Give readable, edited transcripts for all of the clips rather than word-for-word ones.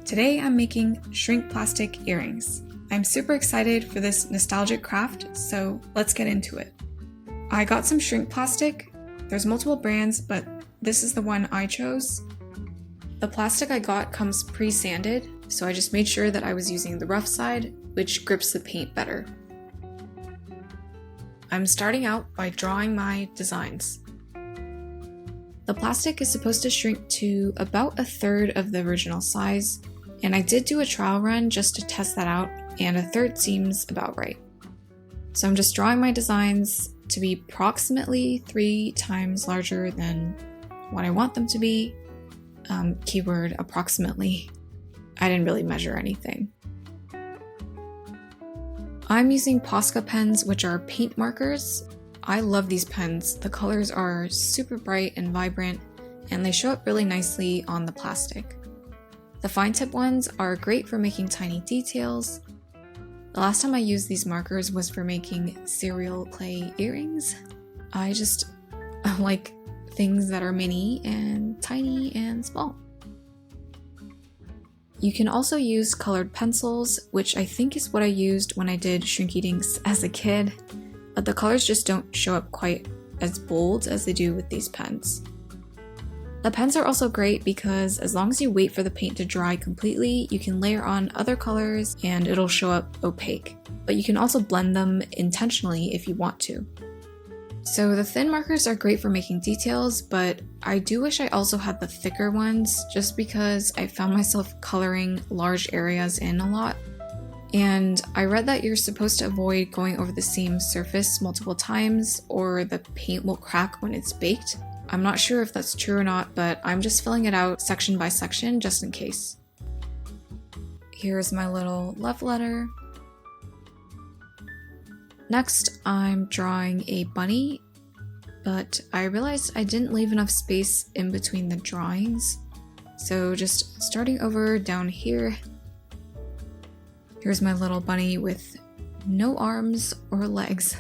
Today I'm making shrink plastic earrings. I'm super excited for this nostalgic craft, so let's get into it. I got some shrink plastic. There's multiple brands, but this is the one I chose. The plastic I got comes pre-sanded, so I just made sure that I was using the rough side, which grips the paint better. I'm starting out by drawing my designs. The plastic is supposed to shrink to about a third of the original size, and I did do a trial run just to test that out, and a third seems about right. So I'm just drawing my designs to be approximately 3 times larger than what I want them to be. Keyword approximately. I didn't really measure anything. I'm using posca pens, which are paint markers. I love these pens. The colors are super bright and vibrant, and they show up really nicely on the plastic. The fine tip ones are great for making tiny details. The last time I used these markers was for making cereal clay earrings. I just like things that are mini and tiny and small. You can also use colored pencils, which I think is what I used when I did Shrinky Dinks as a kid, but the colors just don't show up quite as bold as they do with these pens. The pens are also great because as long as you wait for the paint to dry completely, you can layer on other colors and it'll show up opaque. But you can also blend them intentionally if you want to. So the thin markers are great for making details, but I do wish I also had the thicker ones just because I found myself coloring large areas in a lot. And I read that you're supposed to avoid going over the same surface multiple times or the paint will crack when it's baked. I'm not sure if that's true or not, but I'm just filling it out section by section just in case. Here's my little love letter. Next, I'm drawing a bunny, but I realized I didn't leave enough space in between the drawings. So just starting over down here. Here's my little bunny with no arms or legs.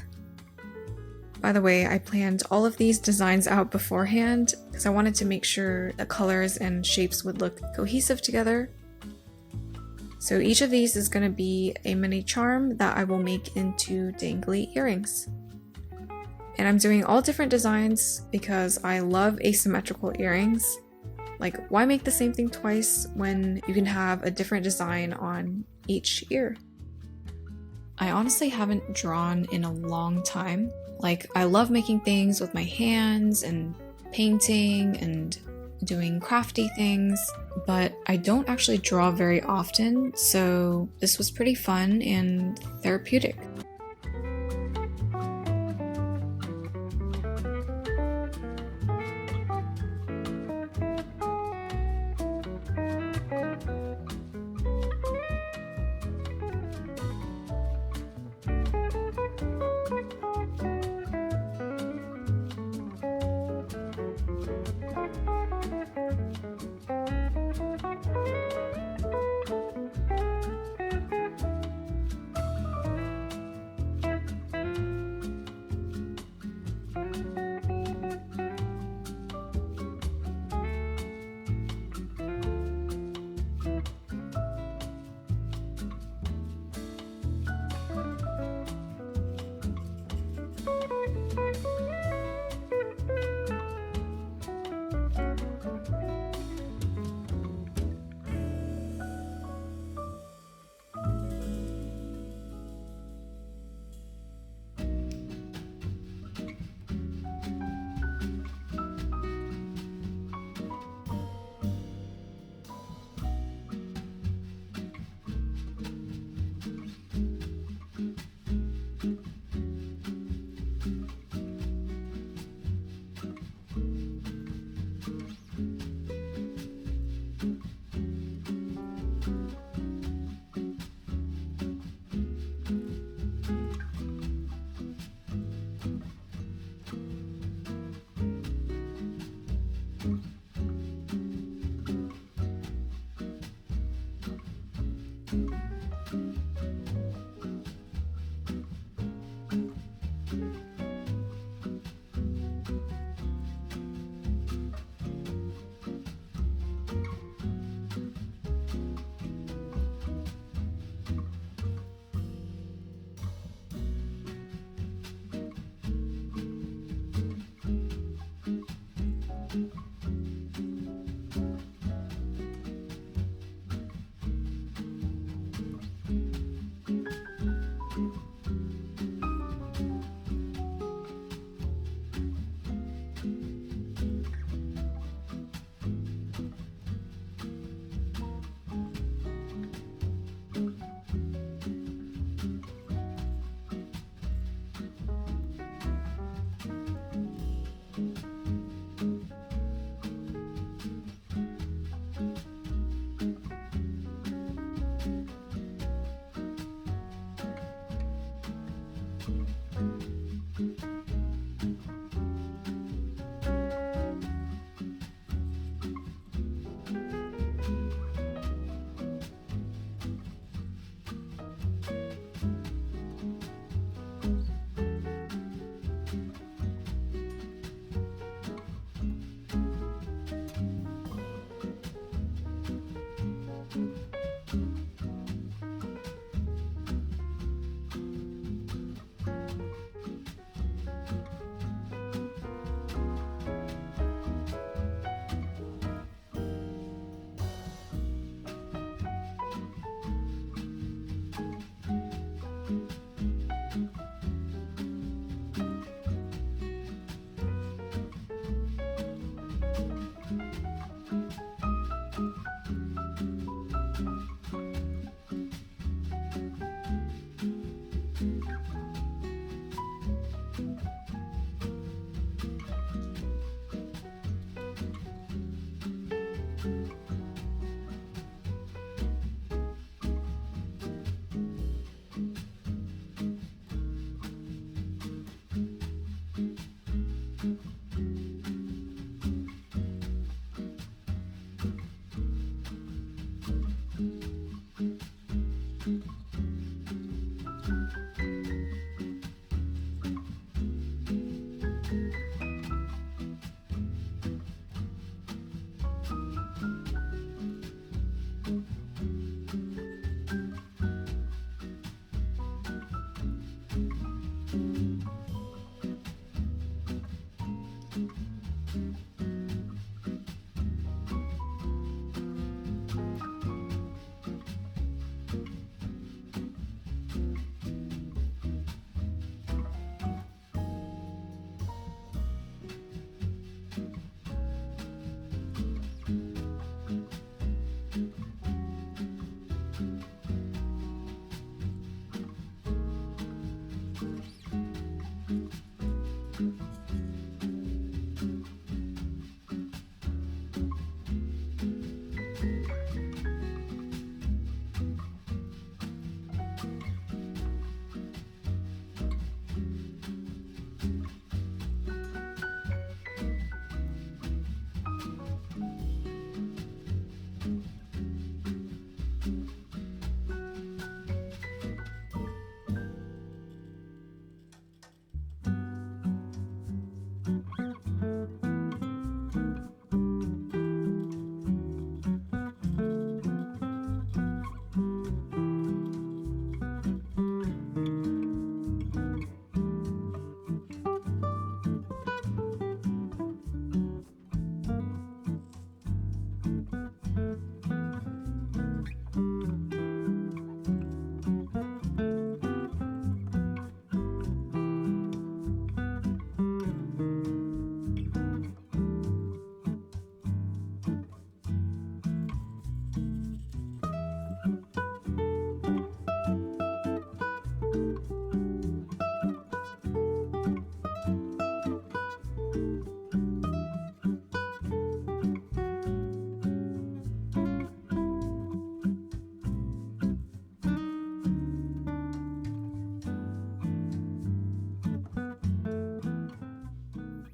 By the way, I planned all of these designs out beforehand because I wanted to make sure the colors and shapes would look cohesive together. So each of these is going to be a mini charm that I will make into dangly earrings. And I'm doing all different designs because I love asymmetrical earrings. Like, why make the same thing twice when you can have a different design on each ear? I honestly haven't drawn in a long time. Like, I love making things with my hands and painting and doing crafty things, but I don't actually draw very often, so this was pretty fun and therapeutic.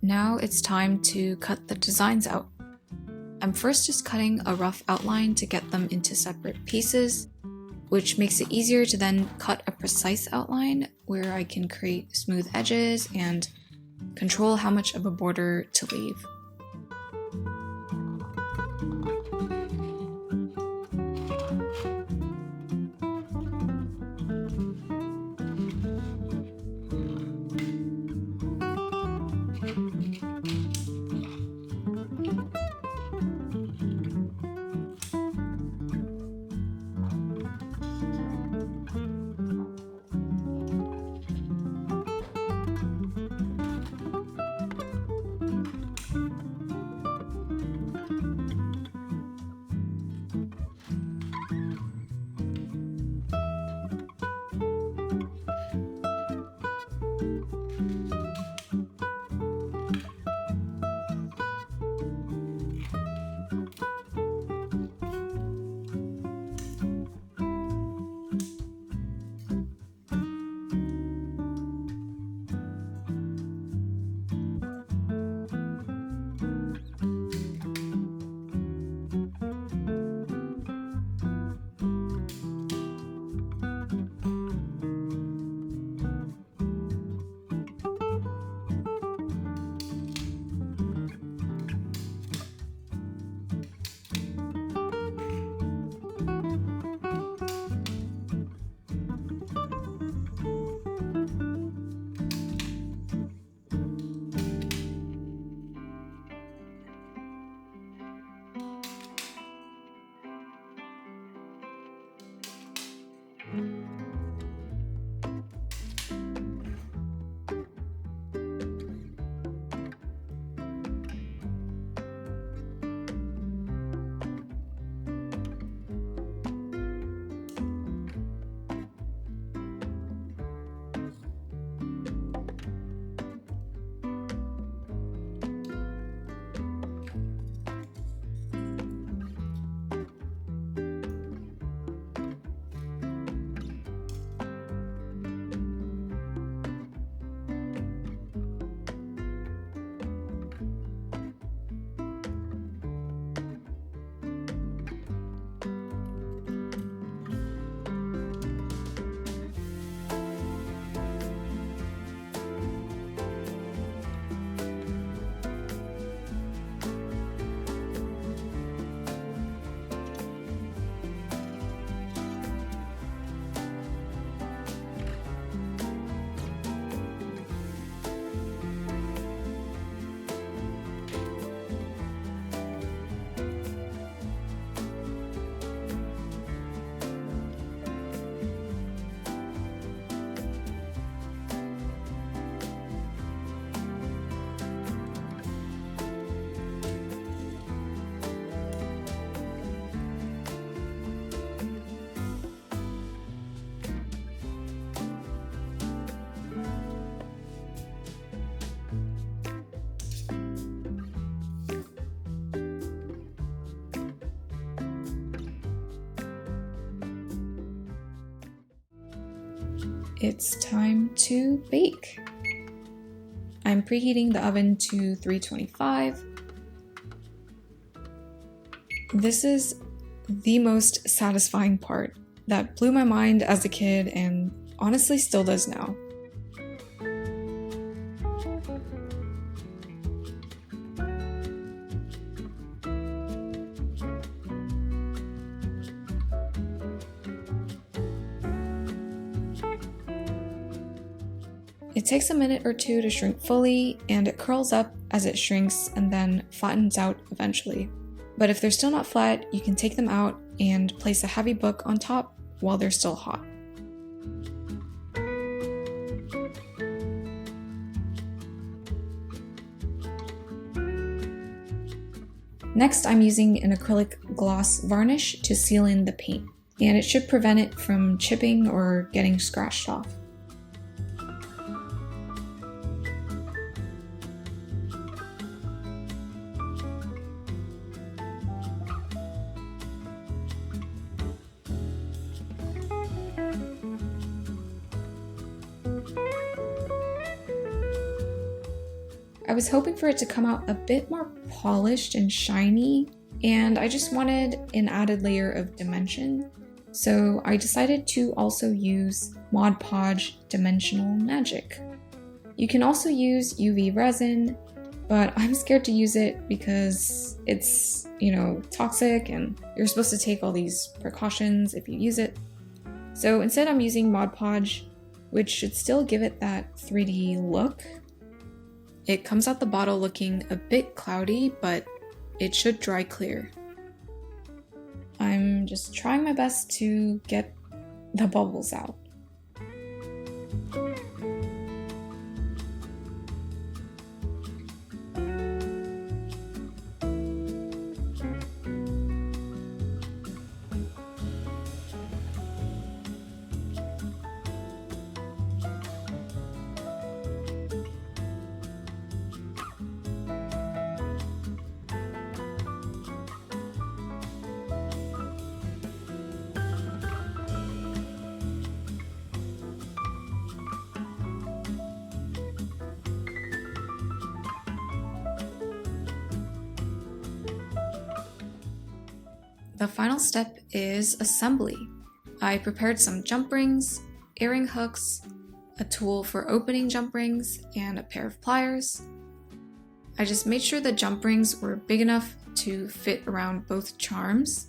Now it's time to cut the designs out. I'm first just cutting a rough outline to get them into separate pieces, which makes it easier to then cut a precise outline where I can create smooth edges and control how much of a border to leave. It's time to bake. I'm preheating the oven to 325. This is the most satisfying part that blew my mind as a kid and honestly still does now. It takes a minute or two to shrink fully, and it curls up as it shrinks and then flattens out eventually. But if they're still not flat, you can take them out and place a heavy book on top while they're still hot. Next, I'm using an acrylic gloss varnish to seal in the paint, and it should prevent it from chipping or getting scratched off. I was hoping for it to come out a bit more polished and shiny, and I just wanted an added layer of dimension. So I decided to also use Mod Podge Dimensional Magic. You can also use UV resin, but I'm scared to use it because it's, toxic and you're supposed to take all these precautions if you use it. So instead I'm using Mod Podge, which should still give it that 3D look. It comes out the bottle looking a bit cloudy, but it should dry clear. I'm just trying my best to get the bubbles out. The final step is assembly. I prepared some jump rings, earring hooks, a tool for opening jump rings, and a pair of pliers. I just made sure the jump rings were big enough to fit around both charms.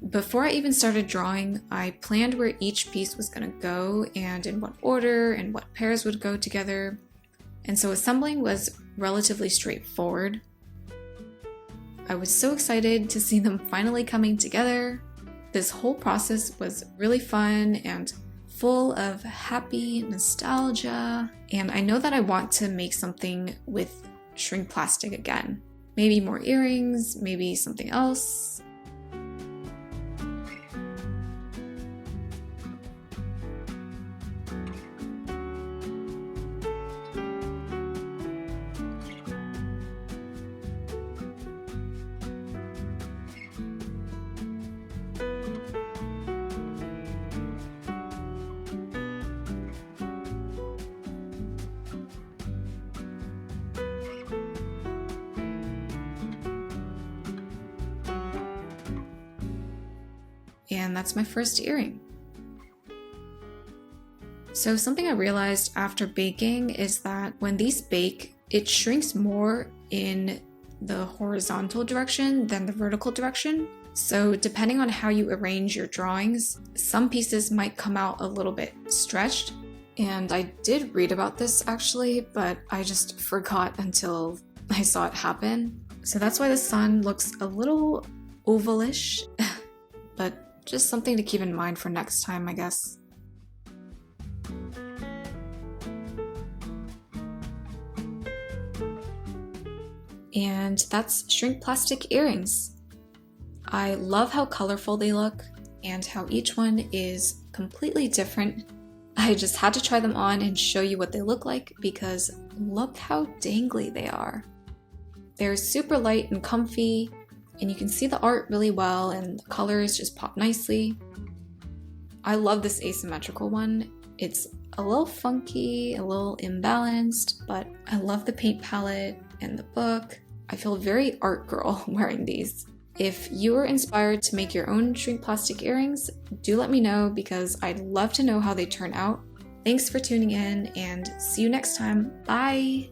Before I even started drawing, I planned where each piece was going to go and in what order and what pairs would go together. And so assembling was relatively straightforward. I was so excited to see them finally coming together. This whole process was really fun and full of happy nostalgia. And I know that I want to make something with shrink plastic again. Maybe more earrings, maybe something else. And that's my first earring. So something I realized after baking is that when these bake, it shrinks more in the horizontal direction than the vertical direction. So depending on how you arrange your drawings, some pieces might come out a little bit stretched. And I did read about this actually, but I just forgot until I saw it happen. So that's why the sun looks a little ovalish, but just something to keep in mind for next time, I guess. And that's shrink plastic earrings. I love how colorful they look and how each one is completely different. I just had to try them on and show you what they look like because look how dangly they are. They're super light and comfy, and you can see the art really well and the colors just pop nicely. I love this asymmetrical one. It's a little funky, a little imbalanced, but I love the paint palette and the book. I feel very art girl wearing these. If you are inspired to make your own shrink plastic earrings, do let me know because I'd love to know how they turn out. Thanks for tuning in and see you next time. Bye!